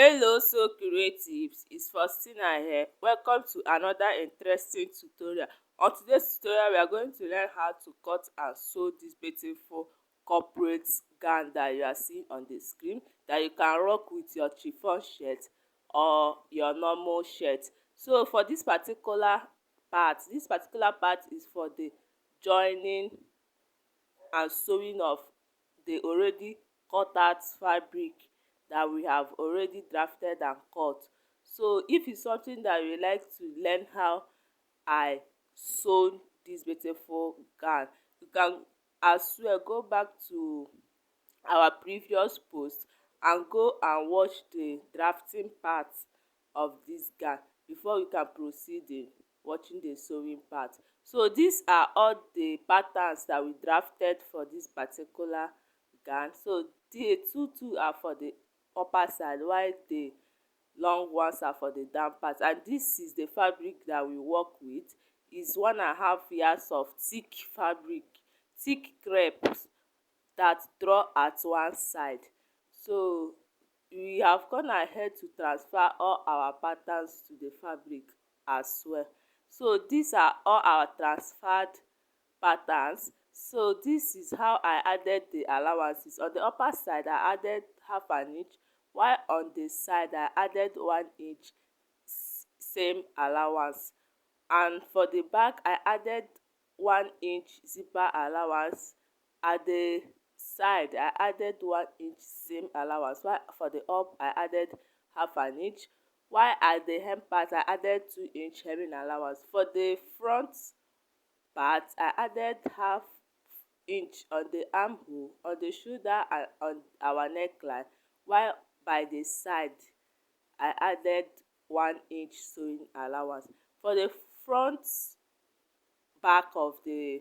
Hello so creatives, it's Faustina here. Welcome to another interesting tutorial. On today's tutorial we are going to learn how to cut and sew this beautiful corporate gown that you are seeing on the screen, that you can rock with your chiffon shirt or your normal shirt. So for this particular part is for the joining and sewing of the already cut out fabric that we have already drafted and cut. So if it's something that you like to learn how I sew this beautiful gown, you can as well go back to our previous post and go and watch the drafting part of this gown before we can proceed in watching the sewing part. So these are all the patterns that we drafted for this particular gown. So the two are for the upper side while the long ones are for the down part, and this is the fabric that we work with. Is 1.5 yards of thick fabric, thick crepe that draw at one side. So we have gone ahead to transfer all our patterns to the fabric as well. So these are all our transferred patterns. So this is how I added the allowances. On the upper side I added half an inch, while on the side I added 1 inch same allowance, and for the back I added 1 inch zipper allowance. At the side I added 1 inch same allowance, while for the up I added half an inch, while at the hem part I added 2 inch hemming allowance. For the front part I added half inch on the armhole, on the shoulder and on our neckline, while by the side I added 1 inch sewing allowance. For the front back of the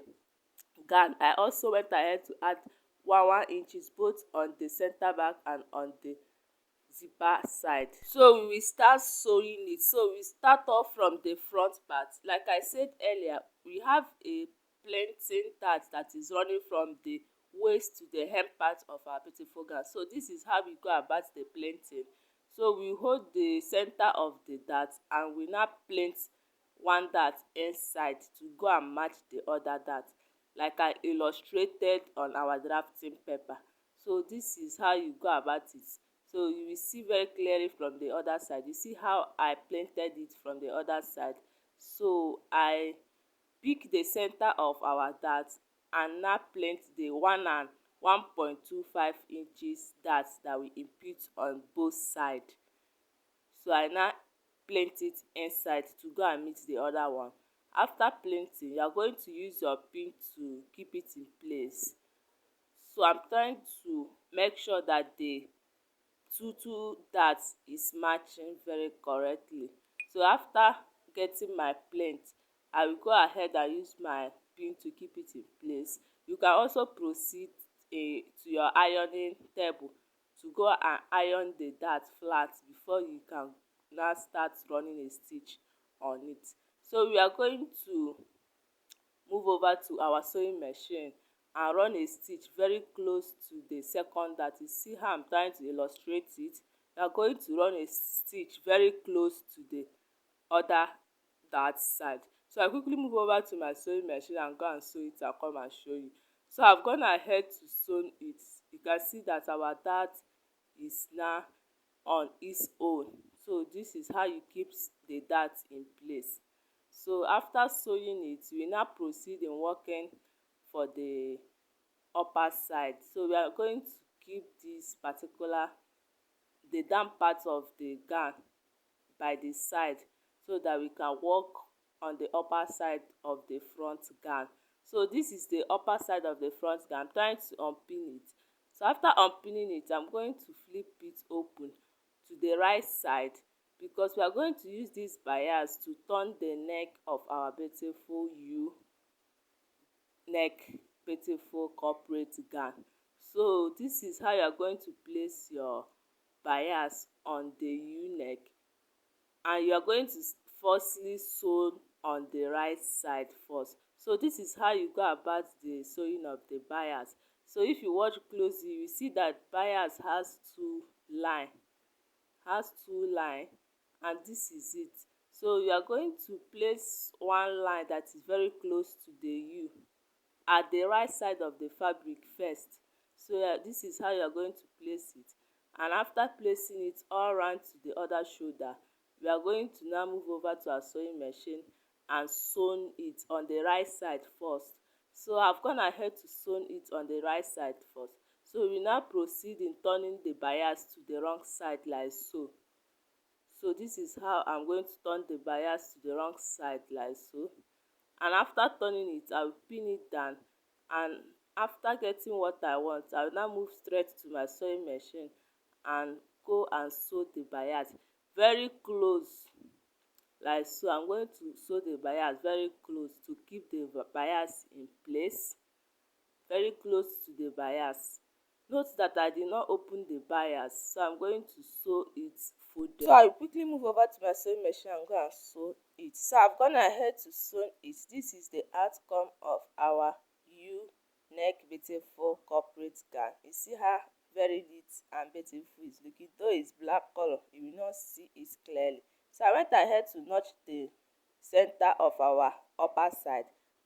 gown I also went ahead to add 1 inches both on the center back and on the zipper side. So we will start sewing it. So we start off from the front part. Like I said earlier, we have a plainting dart that is running from the waist to the hem part of our beautiful gown. So this is how we go about the plainting. So we hold the center of the dart and we now plaint one dart inside to go and match the other dart, like I illustrated on our drafting paper. So this is how you go about it. So you will see very clearly from the other side. You see how I plated it from the other side. So I pick the center of our dart and now plant the 1.25 inches dart that we impute on both sides. So I now plant it inside to go and meet the other one. After planting, you are going to use your pin to keep it in place. So I'm trying to make sure that the two darts is matching very correctly. So after getting my plant, I will go ahead and use my pin to keep it in place. You can also proceed to your ironing table to go and iron the dart flat before you can now start running a stitch on it. So we are going to move over to our sewing machine and run a stitch very close to the second dart. You see how I'm trying to illustrate it. You are going to run a stitch very close to the other dart side. So I quickly move over to my sewing machine and go and sew it and come and show you. So I've gone ahead to sew it. You can see that our dart is now on its own. So this is how you keep the dart in place. So after sewing it, we now proceed in working for the upper side. So we are going to keep the down part of the gown by the side so that we can work on the upper side of the front gown. So this is the upper side of the front gown. I'm trying to unpin it. So after unpinning it, I'm going to flip it open to the right side, because we are going to use this bias to turn the neck of our beautiful beautiful corporate gown. So this is how you are going to place your bias on the U-neck, and you are going to firstly sew on the right side first. So this is how you go about the sewing of the bias. So if you watch closely, you see that bias has two lines has two line, and this is it. So you are going to place one line that is very close to the u at the right side of the fabric first. So this is how you are going to place it, and after placing it all round to the other shoulder, we are going to now move over to our sewing machine and sew it on the right side first. So I've gone ahead to sew it on the right side first. So we now proceed in turning the bias to the wrong side like so. So this is how I'm going to turn the bias to the wrong side like so. And after turning it, I will pin it down, and after getting what I want, I will now move straight to my sewing machine and go and sew the bias very close like so. I'm going to sew the bias very close to keep the bias in place, very close to the bias. Note that I did not open the bias, so I'm going to sew it folded. So I will quickly move over to my sewing machine and go and sew it. So I've gone ahead to sew it. This is the outcome of our u neck beautiful corporate gown. You see how very neat and beautiful it's looking. Though it's black color, you will not see it clearly. So I went ahead to notch the center of our upper side,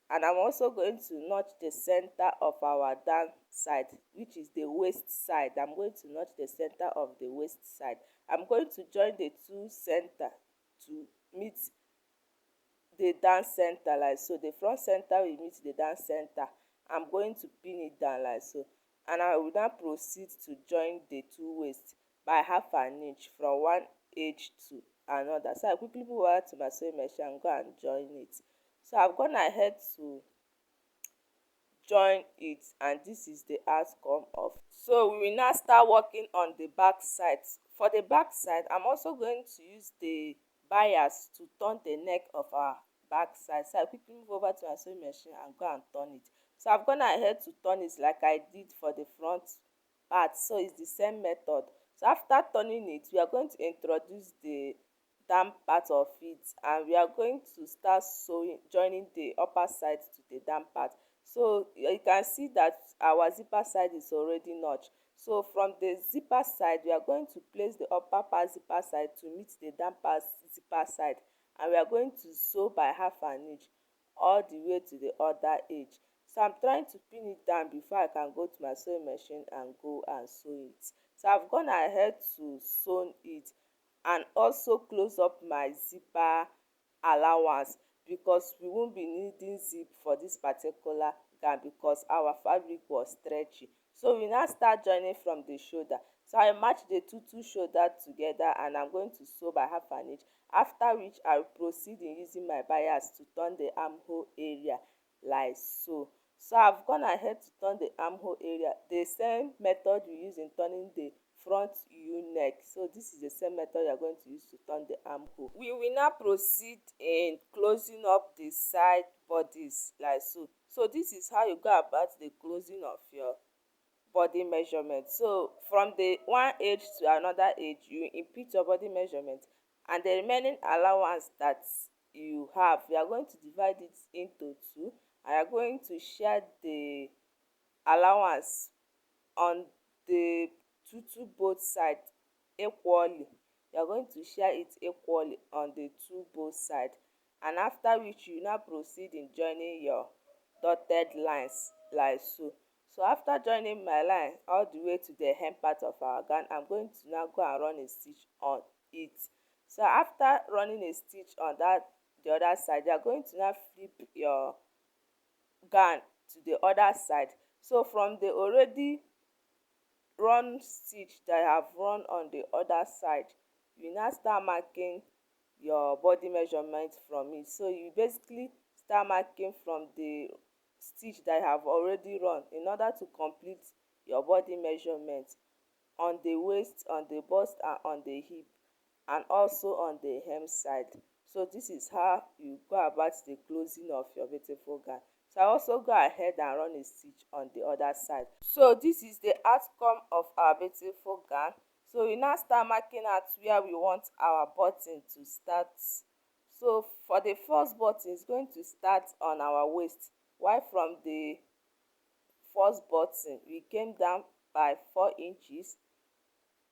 and I'm also going to notch the center of our down side, which is the waist side. I'm going to notch the center of the waist side. I'm going to join the two center to meet the down center like so. The front center will meet the down center. I'm going to pin it down like so, and I will now proceed to join the two waist by half an inch from one edge to another. So I quickly move over to my sewing machine and go and join it. So I've gone ahead to join it, and this is the outcome of. So we will now start working on the back side. For the back side, I'm also going to use the bias to turn the neck of our back side. So I quickly move over to our sewing machine and go and turn it. So I've gone ahead to turn it like I did for the front part, so it's the same method. So after turning it, we are going to introduce the down part of it, and we are going to start sewing, joining the upper side to the down part. So you can see that our zipper side is already notched. So from the zipper side, we are going to place the upper part zipper side to meet the down part zipper side, and we are going to sew by half an inch all the way to the other edge. So I'm trying to pin it down before I can go to my sewing machine and go and sew it. So I've gone ahead to sew it, and also close up my zipper allowance, because we won't be needing zip for this particular gown because our fabric was stretchy. So we now start joining from the shoulder. So I match the two shoulder together, and I'm going to sew by half an inch, after which I will proceed in using my bias to turn the armhole area like so. So I've gone ahead to turn the armhole area, the same method we use in turning the front u neck. So this is the same method you are going to use to turn the armhole. We will now proceed in closing up the side bodies like so. So this is how you go about the closing of your body measurement. So from the one edge to another edge, you input your body measurement, and the remaining allowance that you have, you are going to divide it into two, and you are going to share the allowance on the both sides equally. You are going to share it equally on the both sides, and after which you now proceed in joining your dotted lines like so. So after joining my line all the way to the hem part of our gown, I'm going to now go and run a stitch on it. So after running a stitch on that the other side, you are going to now flip your gown to the other side. So from the already run stitch that I have run on the other side, you now start marking your body measurement from it. So you basically start marking from the stitch that I have already run in order to complete your body measurement on the waist, on the bust, and on the hip, and also on the hem side. So this is how you go about the closing of your beautiful gown. So I also go ahead and run a stitch on the other side. So this is the outcome of our beautiful gown. So we now start marking out where we want our button to start. So for the first button, it's going to start on our waist, while from the first button we came down by 4 inches,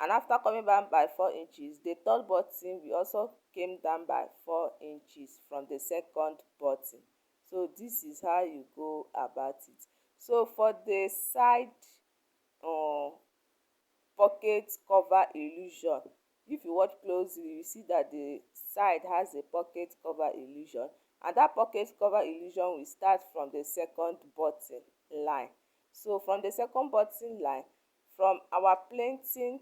And after coming down by 4 inches, the third button we also came down by 4 inches from the second button. So this is how you go about it. So for the side um pocket cover illusion, if you watch closely you see that the side has a pocket cover illusion, and that pocket cover illusion will start from the second button line. So from the second button line, from our planting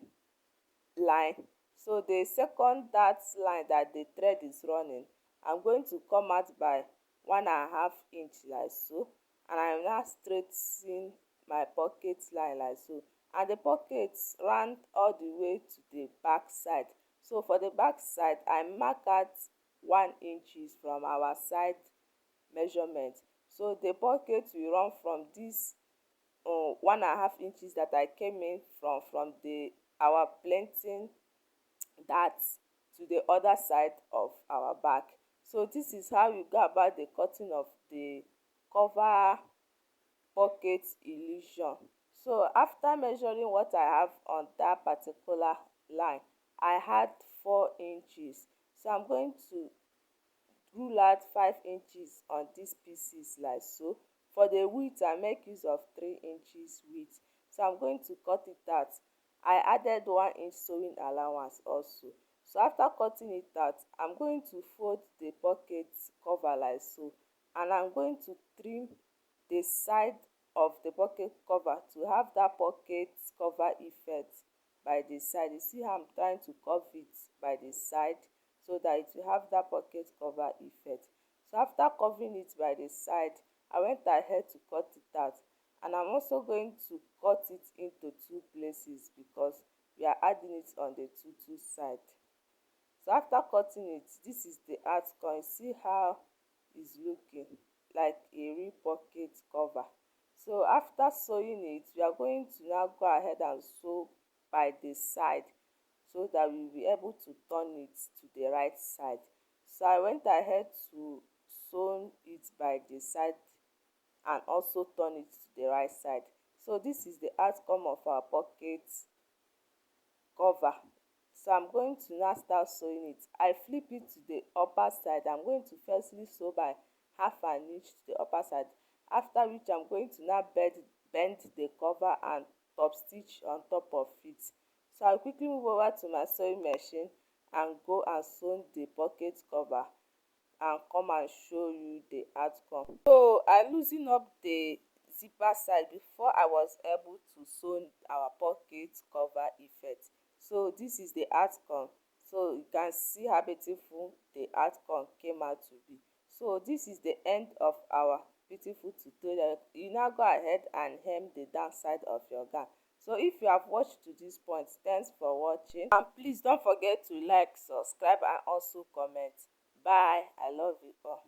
line, so the second that line that the thread is running, I'm going to come out by 1.5 inch like so, and I'm now straightening my pocket line like so, and the pockets round all the way to the back side. So for the back side I mark out 1 inches from our side measurement. So the pocket will run from this 1.5 inches that I came in from the our planting that to the other side of our back. So this is how you go about the cutting of the cover pocket illusion. So after measuring what I have on that particular line, I had 4 inches. So I'm going to rule out 5 inches on these pieces like so. For the width I make use of 3 inches width. So I'm going to cut it out. I added 1 inch sewing allowance also. So after cutting it out, I'm going to fold the pocket cover like so, and I'm going to trim the side of the pocket cover to have that pocket cover effect by the side. You see how I'm trying to curve it by the side so that it will have that pocket cover effect. So after covering it by the side, I went ahead to cut it out, and I'm also going to cut it into two places because we are adding it on the two side. So after cutting it, this is the outcome. See how it's looking like a real pocket cover. So after sewing it, we are going to now go ahead and sew by the side so that we will be able to turn it to the right side. So I went ahead to sew it by the side and also turn it to the right side. So this is the outcome of our pocket cover. So I'm going to now start sewing it. I flip it to the upper side. I'm going to firstly sew by 1/2 inch to the upper side, after which I'm going to now bend the cover and top stitch on top of it. So I'll quickly move over to my sewing machine and go and sew the pocket cover and come and show you the outcome. So I loosen up the zipper side before I was able to sew our pocket cover effect. So this is the outcome. So you can see how beautiful the outcome came out to be. So this is the end of our beautiful tutorial. You now go ahead and hem the down side of your gown. So if you have watched to this point, thanks for watching, and please don't forget to like, subscribe and also comment. Bye. I love you all.